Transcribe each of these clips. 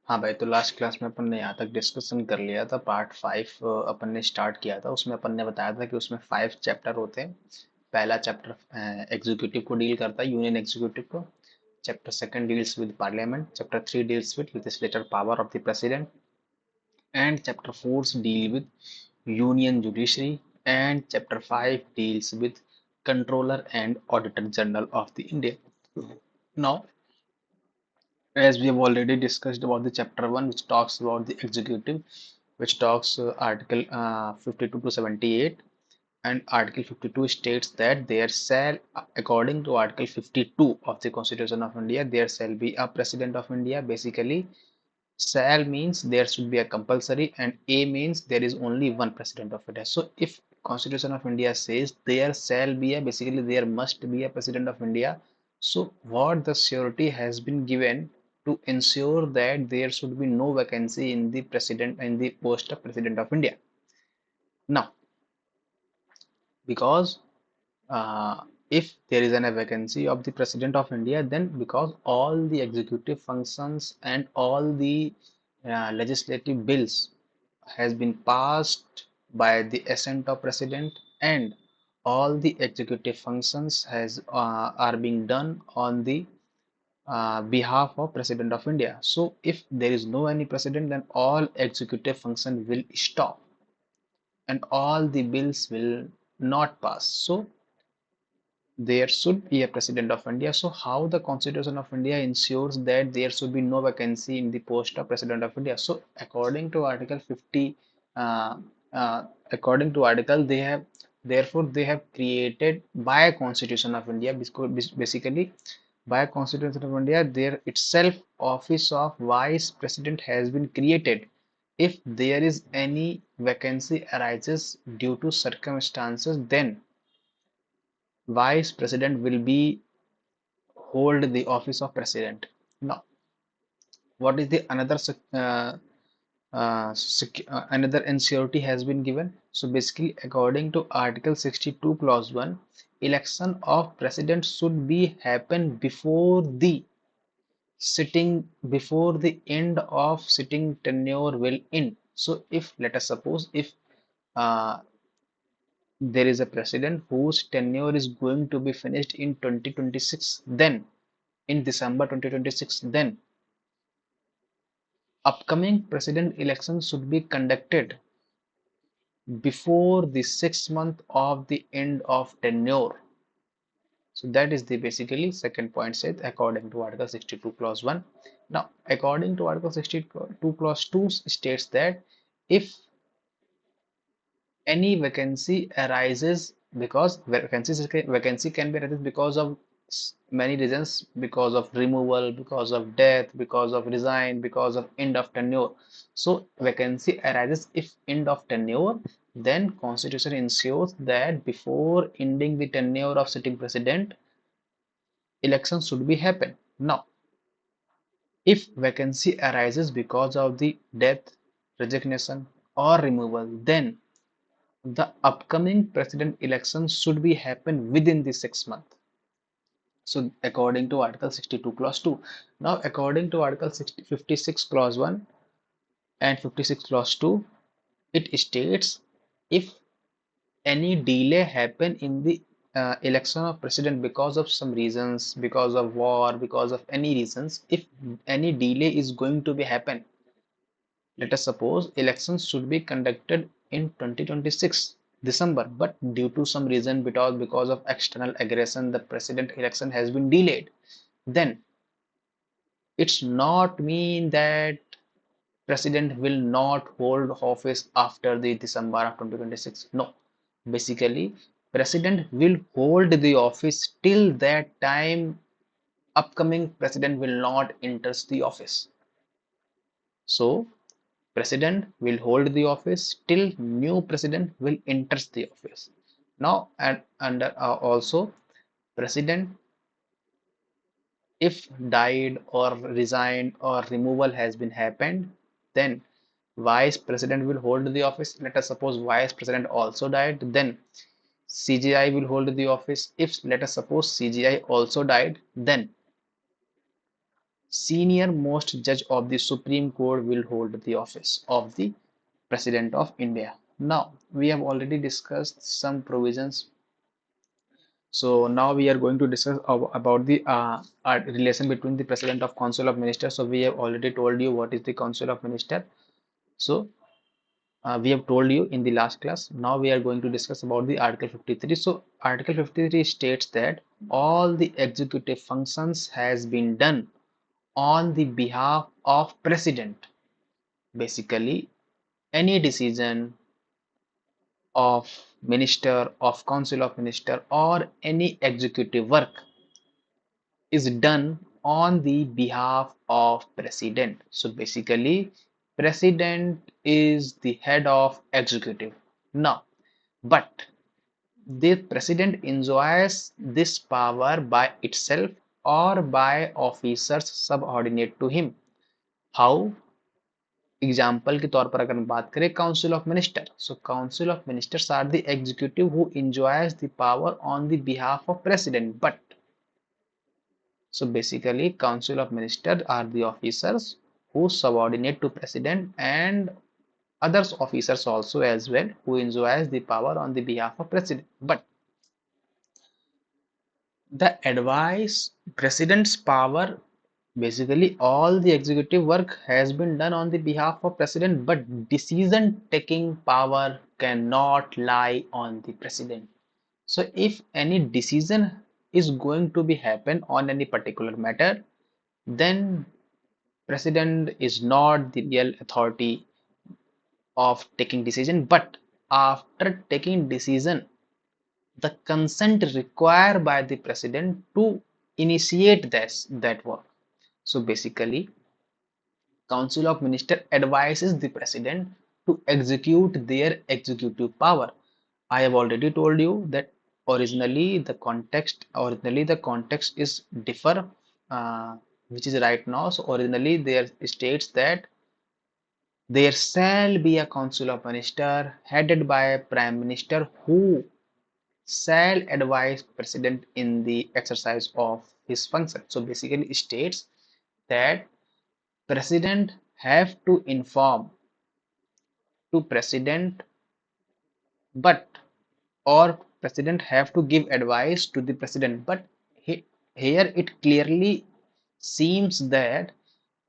हाँ भाई, तो लास्ट क्लास में अपन ने यहाँ तक डिस्कशन कर लिया था। पार्ट 5 अपन ने स्टार्ट किया था। उसमें अपन ने बताया था कि उसमें 5 चैप्टर होते हैं। पहला चैप्टर एग्जीक्यूटिव को डील करता है, यूनियन एग्जीक्यूटिव को। Chapter second deals with parliament. Chapter 3 deals with legislator power of the president. And chapter 4 deal with union judiciary. And chapter 5 deals with controller and auditor general of the India. Now, as we have already discussed about the chapter 1, which talks about the executive, which talks article 52 to 78, and article 52 states that there shall, according to article 52 of the constitution of India, there shall be a president of India. Basically, shall means there should be a compulsory, and a means there is only one president of India. So if constitution of India says there shall be a, basically there must be a president of India. So what the surety has been given to ensure that there should be no vacancy in the president, in the post of president of India. Now, because if there is a vacancy of the president of India, then because all the executive functions and all the legislative bills has been passed by the assent of president, and all the executive functions are being done on the behalf of president of India. So if there is no any president, then all executive function will stop and all the bills will not pass. So there should be a president of India. So how the constitution of India ensures that there should be no vacancy in the post of president of India? So according to article 50, uh, according to article, they have, therefore they have created by constitution of India, basically by constitution of India, there itself office of vice president has been created. If there is any vacancy arises due to circumstances, then vice president will be hold the office of president. Now, what is the another another insecurity has been given? So basically, according to Article 62 Clause 1, election of president should be happen before the before the end of sitting tenure will end. So if let us suppose if uh, there is a president whose tenure is going to be finished in 2026, then in December 2026, then upcoming president election should be conducted before the 6 month of the end of tenure. So that is the basically second point said according to Article 62 Clause 1. Now, according to Article 62 Clause 2 states that if any vacancy arises, because vacancy can be arised because of many reasons, because of removal, because of death, because of resign, because of end of tenure. So vacancy arises if end of tenure, then constitution ensures that before ending the tenure of sitting president, election should be happen. Now, if vacancy arises because of the death, resignation, or removal, then the upcoming president election should be happen within the 6 months. So according to Article 62 Clause 2. Now according to Article 56 Clause 1 and 56 Clause 2, it states if any delay happen in the election of president because of some reasons, because of war, because of any reasons, if any delay is going to be happen, let us suppose elections should be conducted in 2026 December, but due to some reason, because of external aggression, the president election has been delayed. Then it's not mean that president will not hold office after the December of 2026. No, basically president will hold the office till that time upcoming president will not enter the office. So president will hold the office till new president will enter the office. Now, and under also president if died or resigned or removal has been happened, then vice president will hold the office. Let us suppose vice president also died, then CGI will hold the office. If let us suppose CGI also died, then senior most judge of the Supreme Court will hold the office of the President of India. Now, we have already discussed some provisions. So now we are going to discuss about the relation between the President of Council of Ministers. So we have already told you what is the Council of Minister. So we have told you in the last class. Now we are going to discuss about the Article 53. So Article 53 states that all the executive functions has been done on the behalf of President. Basically, any decision of minister, of council of minister, or any executive work is done on the behalf of president. So basically, president is the head of executive. Now, but the president enjoys this power by itself or by officers subordinate to him. How? Example के तौर पर अगर हम बात करें council of minister, so council of ministers are the executive who enjoys the power on the behalf of president but so basically council of ministers are the officers who subordinate to president and others officers also as well who enjoys the power on the behalf of president, but the advice president's power, basically all the executive work has been done on the behalf of president, but decision taking power cannot lie on the president. So if any decision is going to be happen on any particular matter, then president is not the real authority of taking decision, but after taking decision, the consent required by the president to initiate this that work. So basically, council of minister advises the president to execute their executive power. I have already told you that originally the context is differ, which is right now. So originally there states that there shall be a council of minister headed by a prime minister who shall advise president in the exercise of his function. So basically it states that president have to inform to president, but or president have to give advice to the president, but here it clearly seems that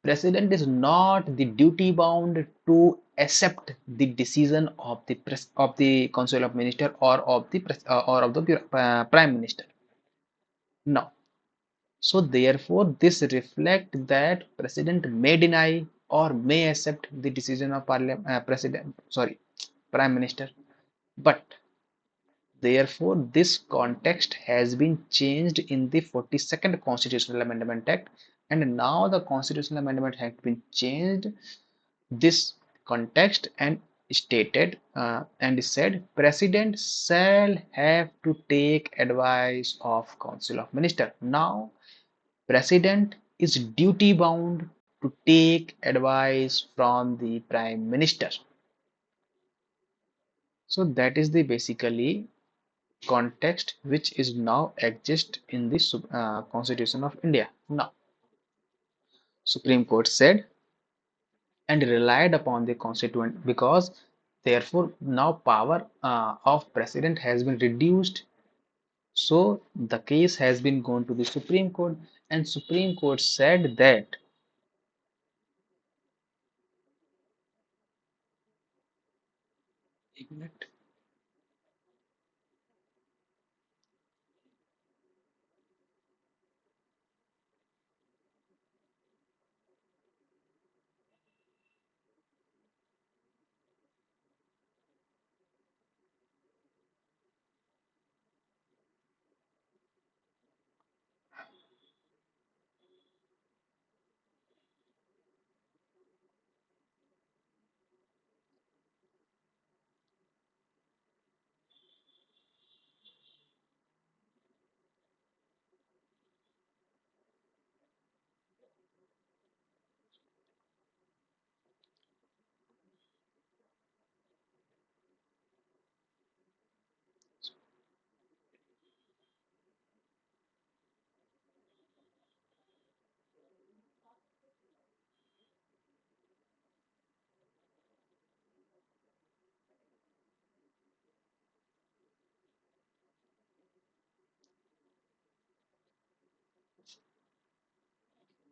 president is not the duty bound to accept the decision of the of the council of minister or of the or of the prime minister. Now, so therefore this reflect that president may deny or may accept the decision of parliament, president, sorry, prime minister, but therefore this context has been changed in the 42nd Constitutional Amendment Act, and now the Constitutional Amendment has been changed this context and stated and said president shall have to take advice of council of minister. Now president is duty bound to take advice from the prime minister. So that is the basically context which is now exist in the constitution of India. Now Supreme Court said and relied upon the constituent because therefore now power of president has been reduced. So the case has been gone to the Supreme Court, and Supreme Court said that एक minute.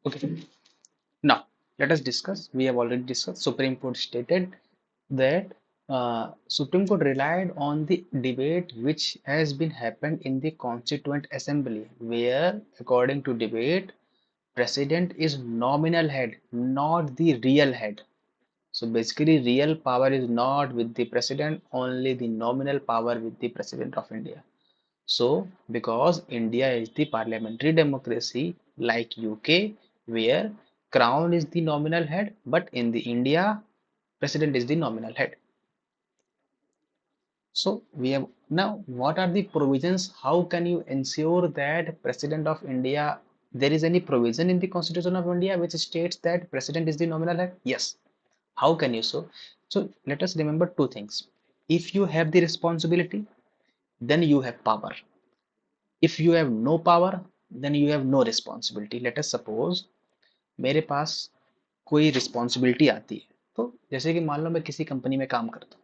Okay. Now, let us discuss. We have already discussed. Supreme Court stated that Supreme Court relied on the debate which has been happened in the Constituent Assembly, where, according to debate, President is nominal head, not the real head. So basically, real power is not with the President, only the nominal power with the President of India. So, because India is the parliamentary democracy like UK, where crown is the nominal head, but in the India, president is the nominal head. So we have now what are the provisions? How can you ensure that president of India? There is any provision in the Constitution of India which states that president is the nominal head? Yes. How can you so? So let us remember two things. If you have the responsibility, then you have power. If you have no power, then you have no responsibility. Let us suppose मेरे पास कोई responsibility आती है, तो जैसे कि मान लो मैं किसी कंपनी में काम करता हूँ,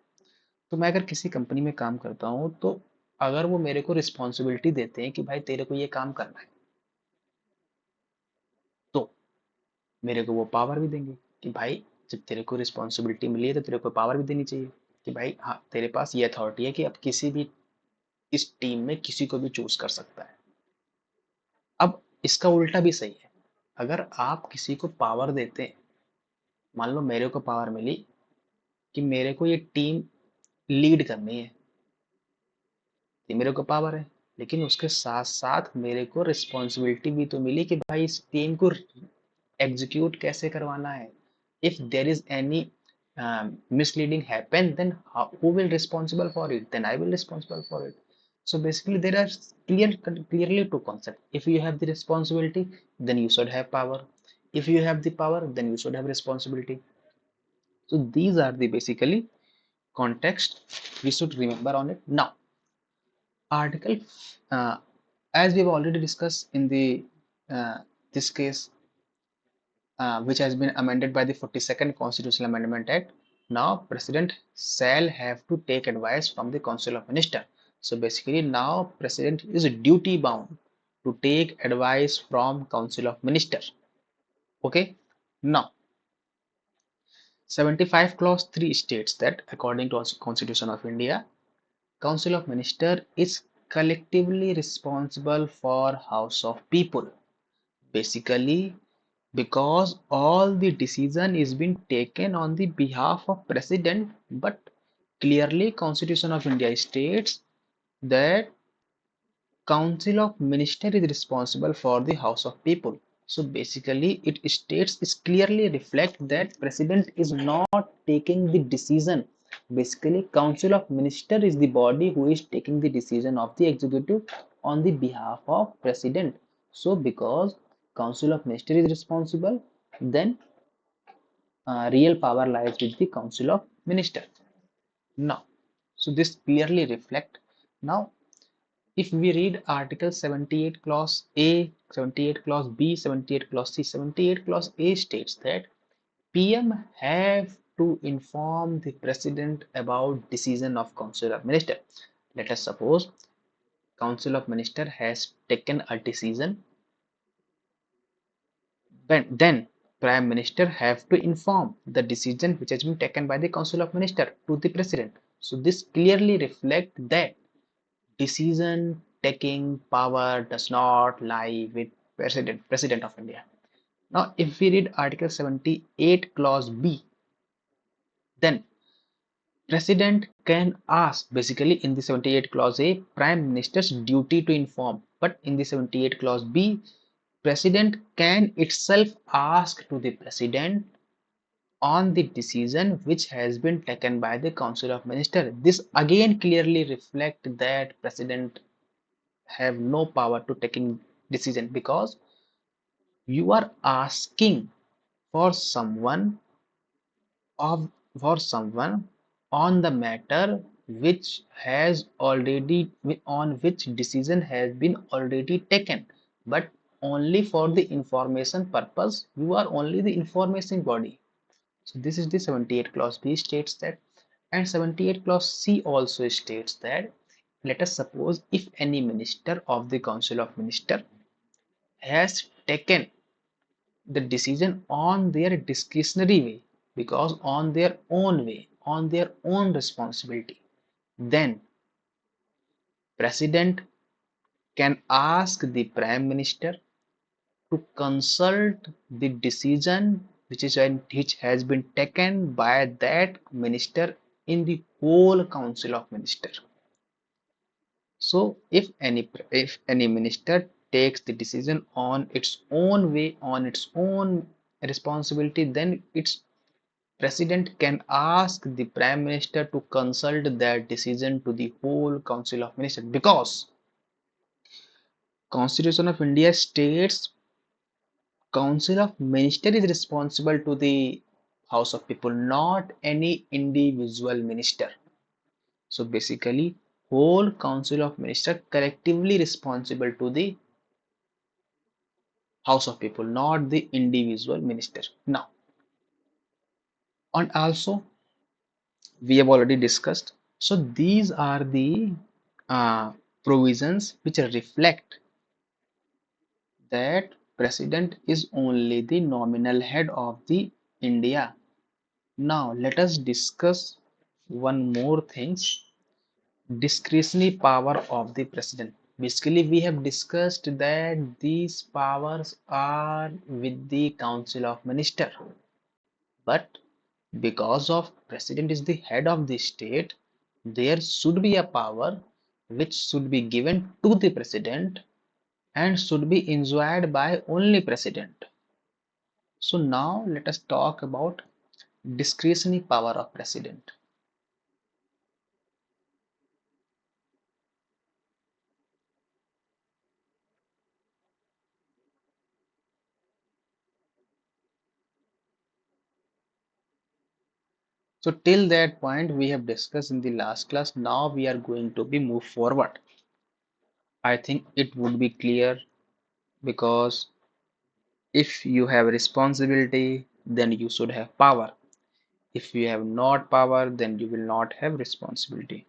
तो मैं अगर किसी कंपनी में काम करता हूँ तो अगर वो मेरे को रिस्पॉन्सिबिलिटी देते हैं कि भाई तेरे को ये काम करना है, तो मेरे को वो पावर भी देंगे कि भाई जब तेरे को रिस्पॉन्सिबिलिटी मिली है तो तेरे को पावर भी देनी चाहिए कि भाई हाँ तेरे पास ये अथॉरिटी है कि अब किसी भी इस टीम में किसी को भी चूज कर सकता है। अब इसका उल्टा भी सही है। अगर आप किसी को पावर देते हैं, मान लो मेरे को पावर मिली कि मेरे को ये टीम लीड करनी है, ये मेरे को पावर है, लेकिन उसके साथ साथ मेरे को रिस्पॉन्सिबिलिटी भी तो मिली कि भाई इस टीम को एग्जीक्यूट कैसे करवाना है। If there is any misleading happen, then who will responsible for it? Then I will responsible for it. So basically there are clearly two concepts. If you have the responsibility, then you should have power. If you have the power, then you should have responsibility. So these are the basically context we should remember on it. Now article, uh, as we've already discussed in the this case, which has been amended by the 42nd Constitutional Amendment Act. Now, President shall have to take advice from the Council of Ministers. So basically, now President is duty bound to take advice from Council of Ministers. Okay. Now, 75 clause 3 states that according to Constitution of India, Council of Ministers is collectively responsible for House of People. Basically, because all the decision is being taken on the behalf of president, but clearly Constitution of India states that Council of Minister is responsible for the House of People. So basically it states, is clearly reflect that president is not taking the decision. Basically Council of Minister is the body who is taking the decision of the executive on the behalf of president. So because Council of Minister is responsible, then real power lies with the Council of Minister. Now, so this clearly reflect. Now, if we read Article 78 Clause A, 78 Clause B, 78 Clause C, 78 Clause A states that PM have to inform the President about decision of Council of Minister. Let us suppose Council of Minister has taken a decision, then Prime Minister have to inform the decision which has been taken by the Council of Minister to the President. So this clearly reflects that decision taking power does not lie with President of India. Now, if we read Article 78 Clause B, then President can ask, basically in the 78 Clause A, Prime Minister's duty to inform, but in the 78 Clause B, President can itself ask to the President on the decision which has been taken by the Council of Ministers. This again clearly reflects that President have no power to taking decision, because you are asking for someone of for someone on the matter which has already, on which decision has been already taken, but only for the information purpose. You are only the information body. So this is the 78 clause B states that, and 78 clause C also states that, let us suppose if any minister of the Council of Minister has taken the decision on their discretionary way, because on their own way, on their own responsibility, then president can ask the prime minister to consult the decision which has been taken by that minister in the whole council of ministers. So if any minister takes the decision on its own way, on its own responsibility, then its president can ask the prime minister to consult that decision to the whole council of ministers, because constitution of India states council of minister is responsible to the house of people, not any individual minister. So basically whole council of minister collectively responsible to the house of people, not the individual minister. Now, and also we have already discussed, so these are the provisions which reflect that president is only the nominal head of the India. Now let us discuss one more things, discretionary power of the president. Basically we have discussed that these powers are with the council of minister, but because of president is the head of the state, there should be a power which should be given to the president and should be enjoyed by only president. So now let us talk about discretionary power of president. So till that point we have discussed in the last class. Now we are going to be move forward. I think it would be clear, because if you have responsibility, then you should have power. If you have not power, then you will not have responsibility.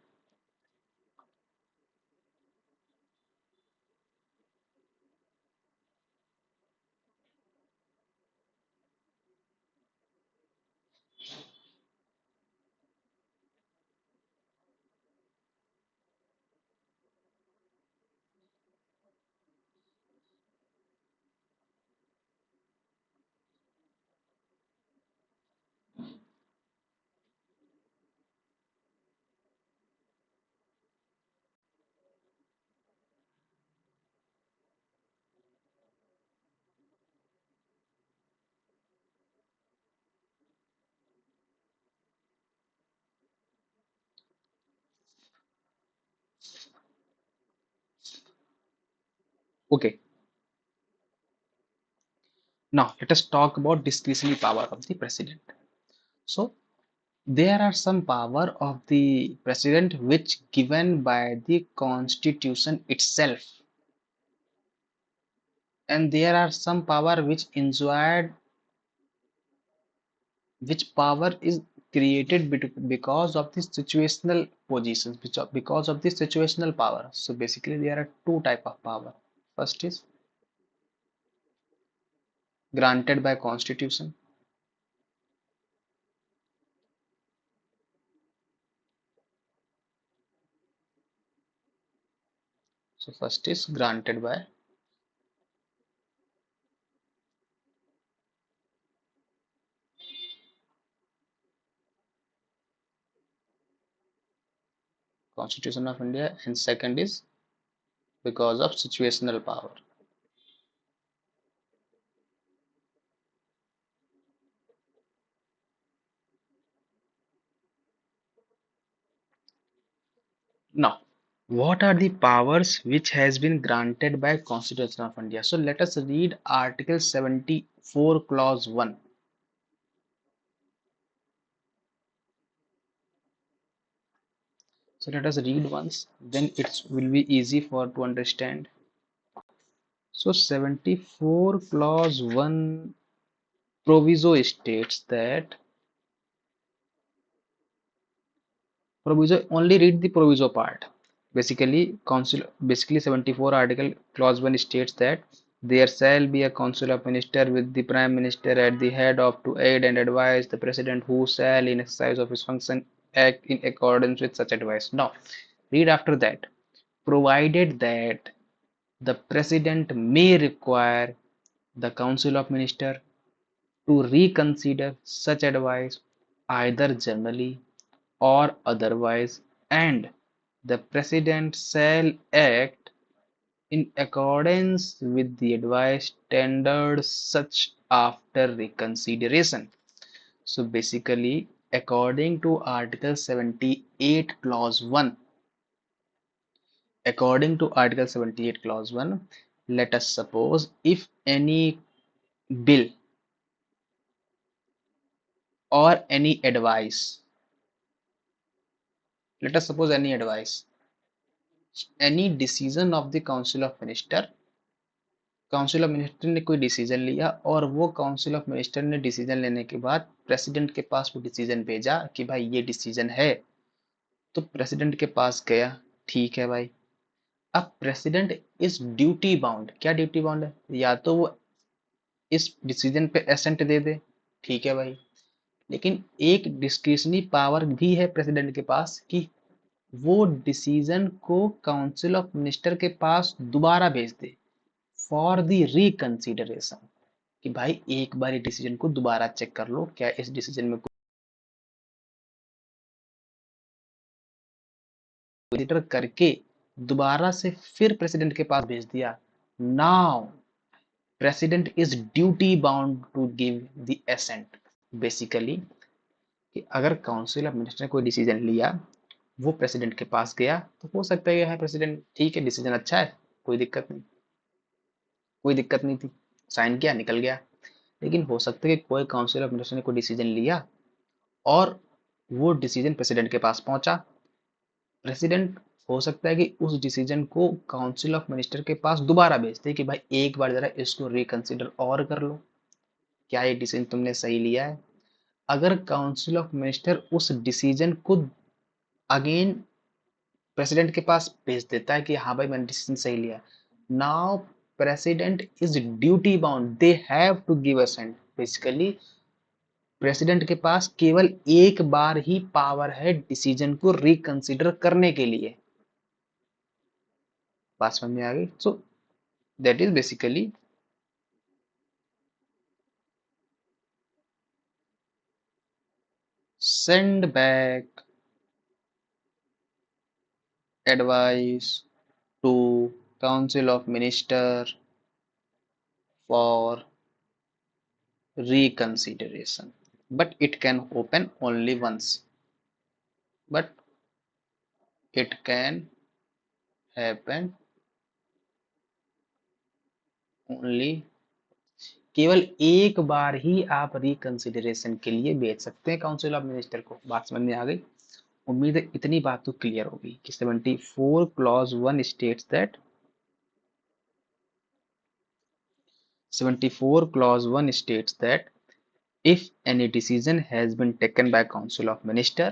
Okay, now let us talk about discretionary power of the president. So there are some power of the president which given by the constitution itself, and there are some power which enjoyed, which power is created because of the situational positions, because of the situational power. So basically there are two type of power. First is granted by constitution. So first is granted by constitution of India, and second is because of situational power. Now, what are the powers which has been granted by constitution of India? So let us read article 74 clause 1. So let us read once, then it will be easy for to understand. So 74 clause 1 proviso states that, proviso, only read the proviso part. Basically 74 article clause 1 states that There shall be a council of ministers with the prime minister at the head of to aid and advise the president, who shall in exercise of his function act in accordance with such advice. Now read after that. Provided that the president may require the council of ministers to reconsider such advice either generally or otherwise, and the president shall act in accordance with the advice tendered such after reconsideration. So basically, according to Article 78 Clause 1, let us suppose if any bill or any advice, let us suppose any decision of the council of minister ने कोई decision लिया और वो council of minister ने decision लेने के बाद president के पास वो डिसीजन भेजा कि भाई ये डिसीजन है, तो प्रेसिडेंट के पास गया, ठीक है भाई। अब प्रेसिडेंट इज ड्यूटी बाउंड, क्या ड्यूटी बाउंड है, या तो वो इस डिसीजन पे एसेंट दे दे, ठीक है भाई, लेकिन एक डिस्क्रिशनरी पावर भी है प्रेसिडेंट के पास कि वो डिसीजन को काउंसिल ऑफ मिनिस्टर के पास दोबारा भेज दे फॉर द रिकंसिडरेशन, कि भाई एक बार डिसीजन को दोबारा चेक कर लो, क्या इस डिसीजन में कंसीडर करके दोबारा से फिर प्रेसिडेंट के पास भेज दिया। Now president is duty bound to give the assent. Basically कि अगर काउंसिल ऑफ मिनिस्टर ने कोई डिसीजन लिया, वो प्रेसिडेंट के पास गया, तो हो सकता है प्रेसिडेंट ठीक है डिसीजन अच्छा है, कोई दिक्कत नहीं, कोई दिक्कत नहीं थी, साइन किया निकल गया। लेकिन हो सकता है कि कोई काउंसिल ऑफ मिनिस्टर ने कोई डिसीजन लिया और वो डिसीजन प्रेसिडेंट के पास पहुंचा, प्रेसिडेंट हो सकता है कि उस डिसीजन को काउंसिल ऑफ मिनिस्टर के पास दोबारा भेज दे कि भाई एक बार जरा इसको रिकंसिडर और कर लो, क्या ये डिसीजन तुमने सही लिया है। अगर काउंसिल ऑफ मिनिस्टर उस डिसीजन को अगेन प्रेसिडेंट के पास भेज देता है कि हाँ भाई मैंने डिसीजन सही लिया, now president is duty bound, they have to give assent. Basically president के पास केवल एक बार ही पावर है डिसीजन को रिकंसिडर करने के लिए। बात समझ में आ गई? So that is basically send back advice to council of minister for reconsideration, but it can open only once, but it can happen only, केवल एक बार ही आप रिकंसिडरेशन के लिए भेज सकते हैं काउंसिल ऑफ मिनिस्टर को। बात समझ में आ गई? उम्मीद है इतनी बात तो क्लियर होगी कि 74 clause 1 states that 74 clause 1 states that if any decision has been taken by council of minister,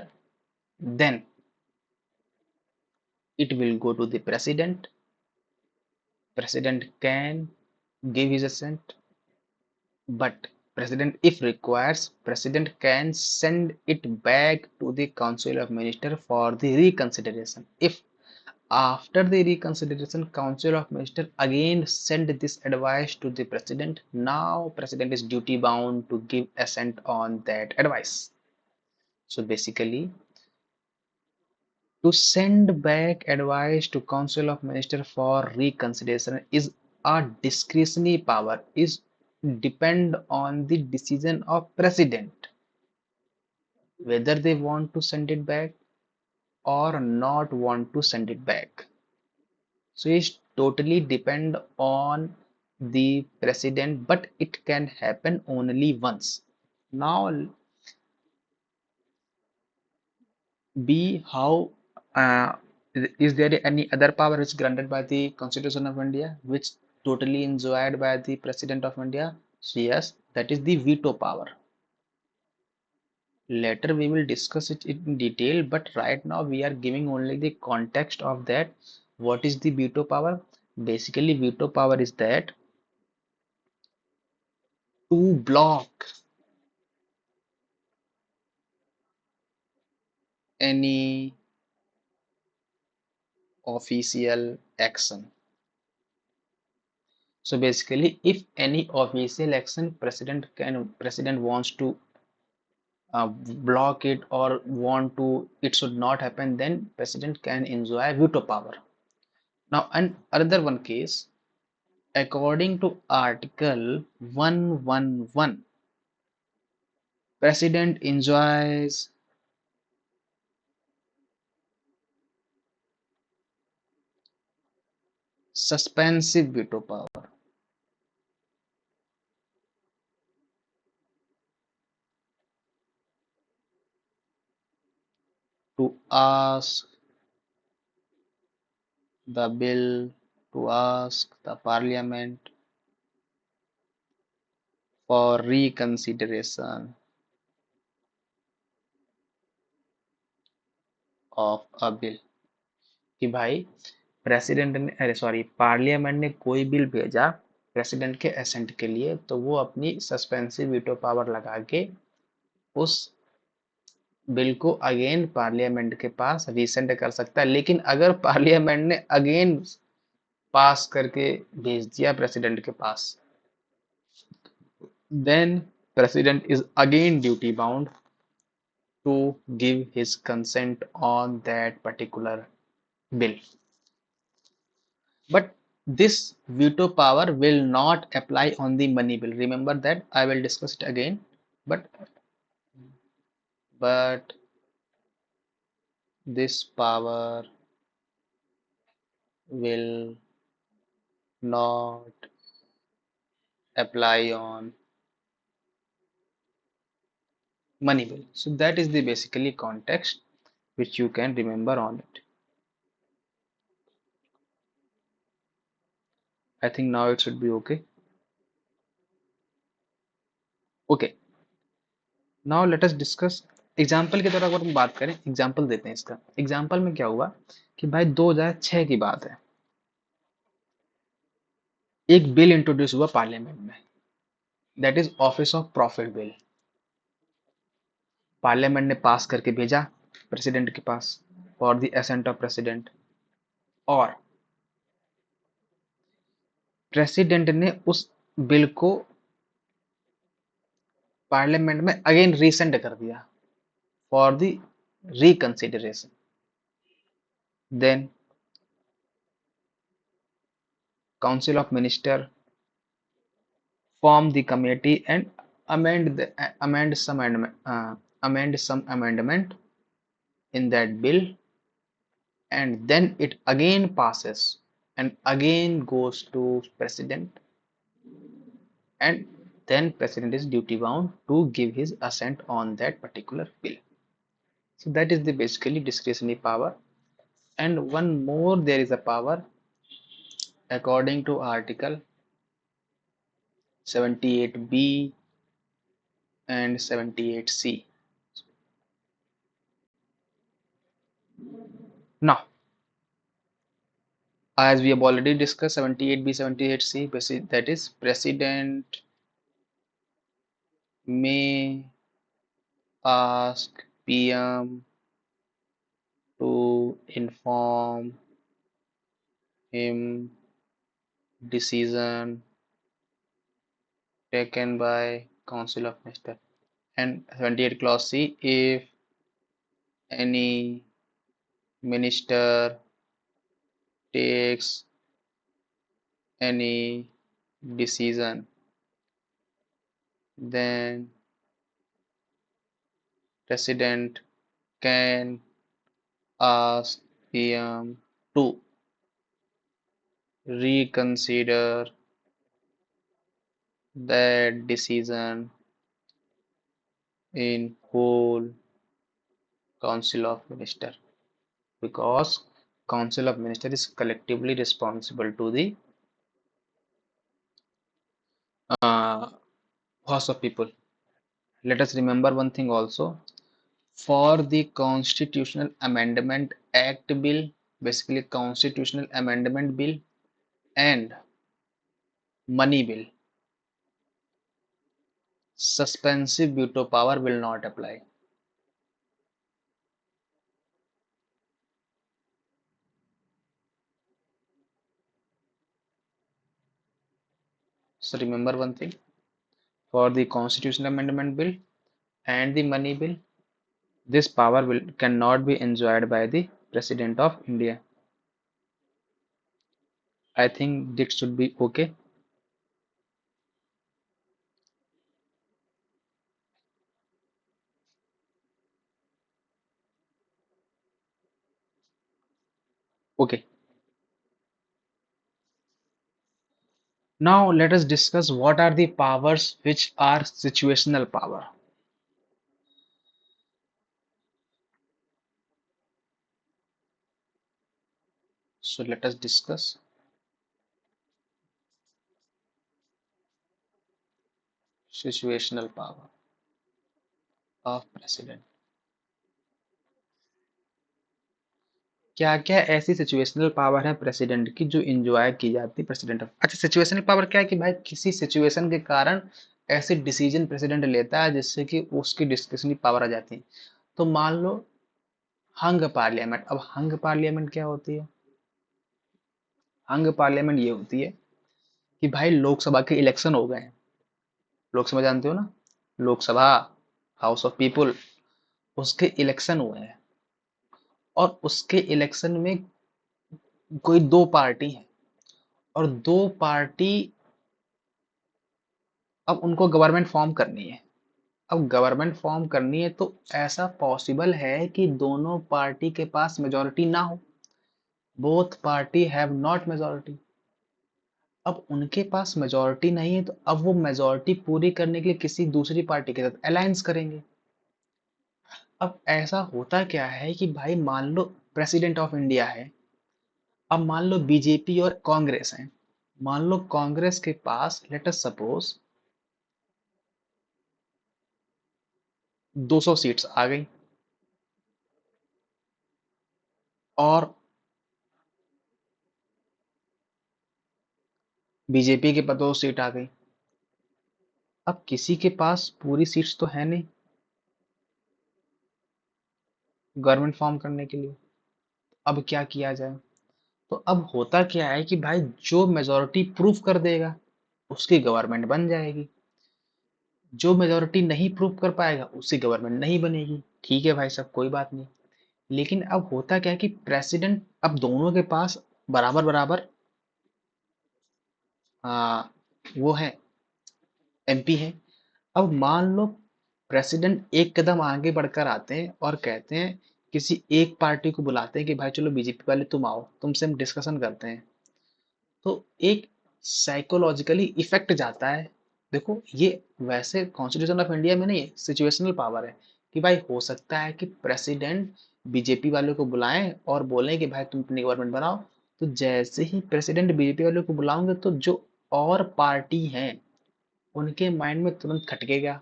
then it will go to the president. President can give his assent, but president, if requires, president can send it back to the council of minister for the reconsideration. If after the reconsideration council of minister again send this advice to the president, now president is duty bound to give assent on that advice. So basically, to send back advice to council of minister for reconsideration is a discretionary power, is depend on the decision of president whether they want to send it back or not want to send it back. So it's totally depend on the president, but it can happen only once. Now B, how uh, is there any other power which granted by the Constitution of India which totally enjoyed by the President of India? So yes, that is the veto power. Later we will discuss it in detail, but right now we are giving only the context of that. What is the veto power? Basically, veto power is that to block any official action. So basically, if any official action president wants to block it or want to it should not happen, then president can enjoy veto power. Now, and another one case, according to Article 111, president enjoys suspensive veto power to ask the bill, to ask the parliament for reconsideration of a bill. कि भाई president ने, अरे sorry, parliament ने कोई bill भेजा president के ascent के लिए, तो वो अपनी सस्पेंसिव वीटो पावर लगा के उस बिल को अगेन पार्लियामेंट के पास रीसेंड कर सकता है। लेकिन अगर पार्लियामेंट ने अगेन पास करके भेज दिया प्रेसिडेंट के पास, then president is again duty bound to give his consent on that particular bill. But this veto power will not apply on the money bill. Remember that, I will discuss it again. But this power will not apply on money bill. So that is the basically context which you can remember on it. I think now it should be okay. Okay. Now let us discuss example के द्वारा। अगर हम बात करें, example देते हैं इसका। Example में क्या हुआ कि भाई 2006 की बात है, एक बिल इंट्रोड्यूस हुआ पार्लियामेंट में, that is office of profit bill. Parliament ने पास करके भेजा प्रेसिडेंट के पास for the assent of president, और प्रेसिडेंट ने उस बिल को पार्लियामेंट में अगेन रीसेंड कर दिया for the reconsideration. Then council of minister form the committee and amend some amendment in that bill, and then it again passes and again goes to president, and then president is duty bound to give his assent on that particular bill. So that is the basically discretionary power. And one more, there is a power according to article 78B and 78C. Now, as we have already discussed, 78B, 78C, that is president may ask PM to inform him decision taken by Council of Ministers. And 78 clause C, if any minister takes any decision, then president can ask PM to reconsider that decision in whole Council of Minister, because Council of Minister is collectively responsible to the House of People. Let us remember one thing also, for the Constitutional Amendment Act bill, basically Constitutional Amendment bill and money bill, suspensive veto power will not apply. So remember one thing, for the constitutional amendment bill and the money bill, this power will cannot be enjoyed by the President of India. I think this should be okay. Okay. Now let us discuss what are the powers which are situational power. So let us discuss situational power of president. क्या क्या ऐसी situational power है president की जो enjoy की जाती है president of. अच्छा, सिचुएशनल पावर क्या है कि भाई किसी सिचुएशन के कारण ऐसे डिसीजन प्रेसिडेंट लेता है जिससे कि उसकी डिस्कशनरी पावर आ जाती है। तो मान लो हंग पार्लियामेंट। अब हंग पार्लियामेंट क्या होती है? हंग पार्लियामेंट ये होती है कि भाई लोकसभा के इलेक्शन हो गए हैं। लोकसभा जानते हो ना, लोकसभा, हाउस ऑफ पीपुल, उसके इलेक्शन हुए हैं। और उसके इलेक्शन में कोई दो पार्टी है, और दो पार्टी, अब उनको गवर्नमेंट फॉर्म करनी है। अब गवर्नमेंट फॉर्म करनी है तो ऐसा पॉसिबल है कि दोनों पार्टी के पास मेजोरिटी ना हो। Both party have not majority. अब उनके पास मेजोरिटी नहीं है तो अब वो मेजोरिटी पूरी करने के लिए किसी दूसरी पार्टी के साथ अलायंस करेंगे। अब ऐसा होता क्या है कि भाई मान लो प्रेसिडेंट ऑफ इंडिया है, अब मान लो बीजेपी और कांग्रेस है। मान लो कांग्रेस के पास लेट अस सपोज 200 सीट्स आ गई, और बीजेपी के पास 2 सीट आ गई। अब किसी के पास पूरी सीट्स तो है नहीं गवर्नमेंट फॉर्म करने के लिए। अब क्या किया जाए? तो अब होता क्या है कि भाई जो मेजोरिटी प्रूव कर देगा उसकी गवर्नमेंट बन जाएगी। जो मेजोरिटी नहीं प्रूव कर पाएगा उसकी गवर्नमेंट नहीं बनेगी। ठीक है भाई साहब, कोई बात नहीं। लेकिन अब होता क्या है कि प्रेसिडेंट अब दोनों के पास बराबर बराबर आ, वो है, एमपी है। अब मान लो प्रेसिडेंट एक कदम आगे बढ़कर आते हैं और कहते हैं, किसी एक पार्टी को बुलाते हैं कि भाई चलो बीजेपी वाले तुम आओ, तुमसे हम डिस्कशन करते हैं। तो एक साइकोलॉजिकली इफेक्ट जाता है। देखो ये वैसे कॉन्स्टिट्यूशन ऑफ इंडिया में नहीं है, सिचुएशनल पावर है कि भाई हो सकता है कि प्रेसिडेंट बीजेपी वाले को बुलाएं और बोलें कि भाई तुम अपनी गवर्नमेंट बनाओ। तो जैसे ही प्रेसिडेंट बीजेपी वाले को बुलाओगे तो जो और पार्टी हैं उनके माइंड में तुरंत खटकेगा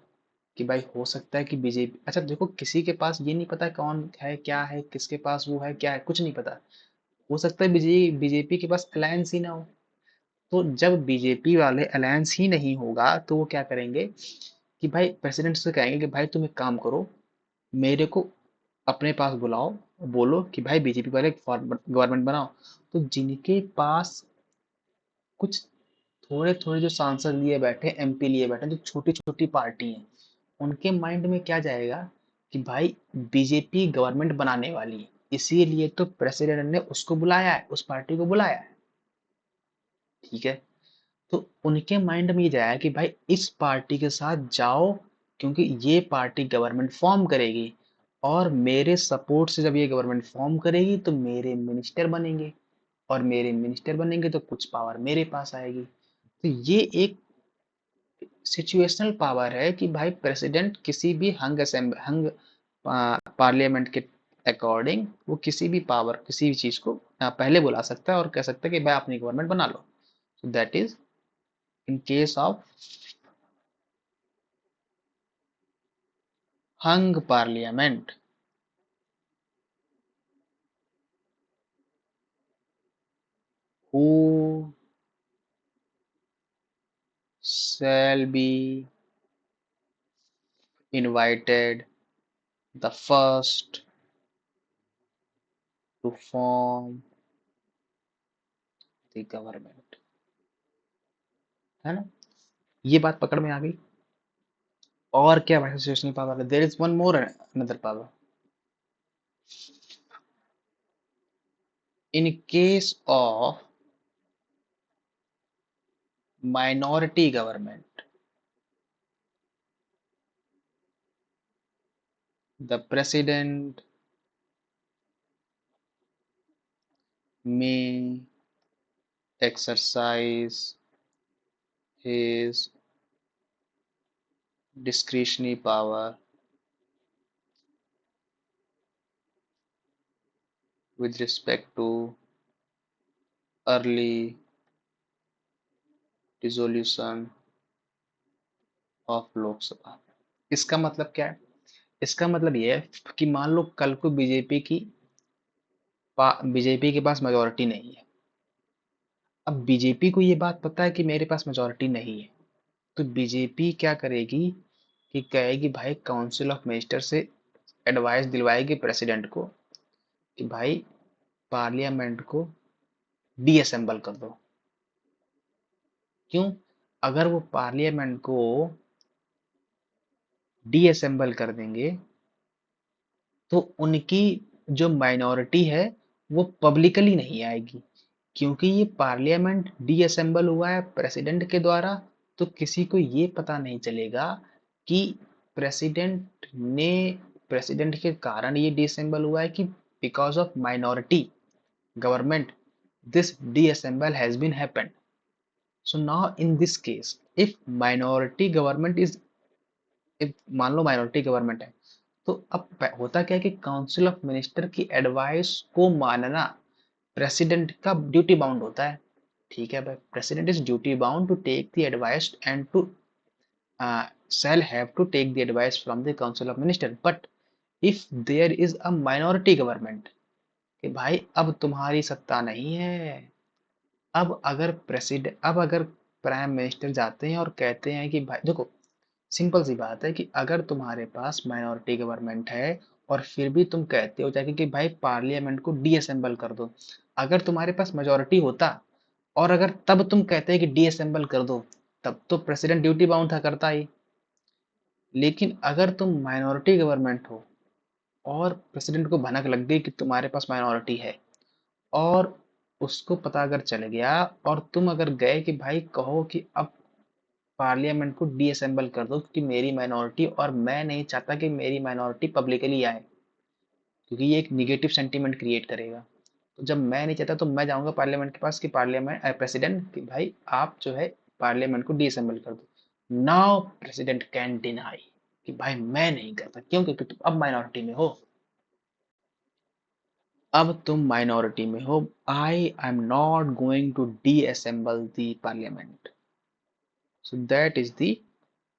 कि भाई हो सकता है कि बीजेपी, अच्छा देखो किसी के पास ये नहीं पता कौन है क्या है, किसके पास वो है क्या है, कुछ नहीं पता। हो सकता है बीजेपी के पास अलायंस ही ना हो। तो जब बीजेपी वाले अलायंस ही नहीं होगा तो वो क्या करेंगे कि भाई प्रेसिडेंट से कहेंगे कि भाई तुम एक काम करो, मेरे को अपने पास बुलाओ, बोलो कि भाई बीजेपी वाले गवर्नमेंट बनाओ। तो जिनके पास कुछ थोड़े थोड़े जो सांसद लिए बैठे, एमपी लिए बैठे, जो छोटी छोटी पार्टी हैं, उनके माइंड में क्या जाएगा कि भाई बीजेपी गवर्नमेंट बनाने वाली है, इसीलिए तो प्रेसिडेंट ने उसको बुलाया है, उस पार्टी को बुलाया है। ठीक है, तो उनके माइंड में ये जाएगा कि भाई इस पार्टी के साथ जाओ, क्योंकि ये पार्टी गवर्नमेंट फॉर्म करेगी, और मेरे सपोर्ट से जब ये गवर्नमेंट फॉर्म करेगी तो मेरे मिनिस्टर बनेंगे, और मेरे मिनिस्टर बनेंगे तो कुछ पावर मेरे पास आएगी। तो ये एक सिचुएशनल पावर है कि भाई प्रेसिडेंट किसी भी हंग पार्लियामेंट के अकॉर्डिंग वो किसी भी पावर, किसी भी चीज को पहले बुला सकता है और कह सकता है कि भाई अपनी गवर्नमेंट बना लो। So that is in case of hung parliament, who shall be invited the first to form the government, है ना? ये बात पकड़ में आ गई। और क्या भाई सिचुएशनल पावर है? There is one more another power. In case of minority government, the president may exercise his discretionary power with respect to early dissolution of Lok Sabha। इसका मतलब क्या है? इसका मतलब ये है कि मान लो कल को बीजेपी के पास मेजोरिटी नहीं है। अब बीजेपी को ये बात पता है कि मेरे पास मेजोरिटी नहीं है, तो बीजेपी क्या करेगी कि कहेगी भाई काउंसिल ऑफ मिनिस्टर से एडवाइस दिलवाएगी प्रेसिडेंट को कि भाई पार्लियामेंट को डीअसेंबल कर दो। क्यों? अगर वो पार्लियामेंट को डीअसेंबल कर देंगे तो उनकी जो माइनॉरिटी है वो पब्लिकली नहीं आएगी, क्योंकि ये पार्लियामेंट डीअसेंबल हुआ है प्रेसिडेंट के द्वारा। तो किसी को ये पता नहीं चलेगा कि प्रेसिडेंट ने प्रेसिडेंट के कारण ये डीअसेंबल हुआ है कि because of minority government this deassemble has been happened. So now in this case, if minority government is, if मान लो माइनॉरिटी गवर्नमेंट है, तो अब होता क्या है कि काउंसिल ऑफ मिनिस्टर की एडवाइस को मानना प्रेसिडेंट का ड्यूटी बाउंड होता है। ठीक है भाई, president is duty bound to take the advice and to shall have to take the advice from the council of minister, but if there is a minority government कि भाई अब तुम्हारी सत्ता नहीं है, अब अगर प्राइम मिनिस्टर जाते हैं और कहते हैं कि भाई देखो, सिंपल सी बात है कि अगर तुम्हारे पास माइनॉरिटी गवर्नमेंट है और फिर भी तुम कहते हो जाके कि भाई पार्लियामेंट को डीअसेंबल कर दो, अगर तुम्हारे पास मेजोरिटी होता और अगर तब तुम कहते हैं कि डीअसेंबल कर दो, तब तो प्रेसिडेंट ड्यूटी बाउंड था, करता ही। लेकिन अगर तुम माइनॉरिटी गवर्नमेंट हो और प्रेसिडेंट को भनक लग गई कि तुम्हारे पास माइनॉरिटी है, और उसको पता अगर चल गया और तुम अगर गए कि भाई कहो कि अब पार्लियामेंट को डीअसेंबल कर दो क्योंकि मेरी माइनॉरिटी, और मैं नहीं चाहता कि मेरी माइनॉरिटी पब्लिकली आए क्योंकि ये एक निगेटिव सेंटीमेंट क्रिएट करेगा, तो जब मैं नहीं चाहता तो मैं जाऊंगा पार्लियामेंट के पास कि पार्लियामेंट प्रेसिडेंट कि भाई आप जो है पार्लियामेंट को डीअसेंबल कर दो। नाउ प्रेसिडेंट कैन डिनाई कि भाई मैं नहीं करता, क्यों? क्योंकि तुम अब माइनॉरिटी में हो, अब तुम माइनॉरिटी में हो। I am not going to disassemble the parliament. So that is the,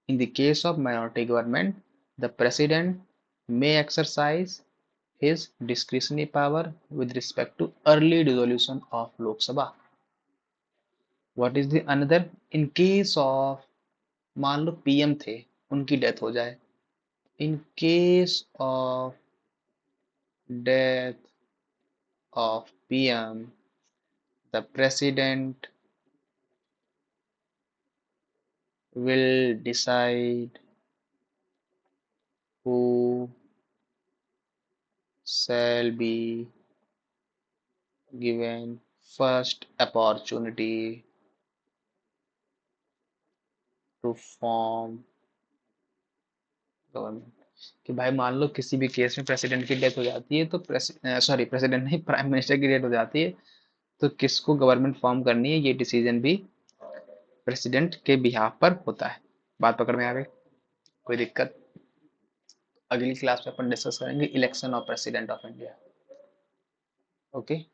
in the case of minority government, the president may exercise his discretionary power with respect to early dissolution of Lok Sabha. What is the another? In case of, मान लो PM थे, उनकी death हो जाए, in case of death of PM, the president will decide who shall be given first opportunity to form government. कि भाई मान लो किसी भी केस में प्रेसिडेंट की डेथ हो जाती है, तो सॉरी प्रेसिडेंट नहीं, प्राइम मिनिस्टर की डेथ हो जाती है, तो किसको गवर्नमेंट फॉर्म करनी है ये डिसीजन भी प्रेसिडेंट के बिहाफ पर होता है। बात पकड़ में आ गई? कोई दिक्कत? अगली क्लास में अपन डिस्कस करेंगे election of president of India. Okay.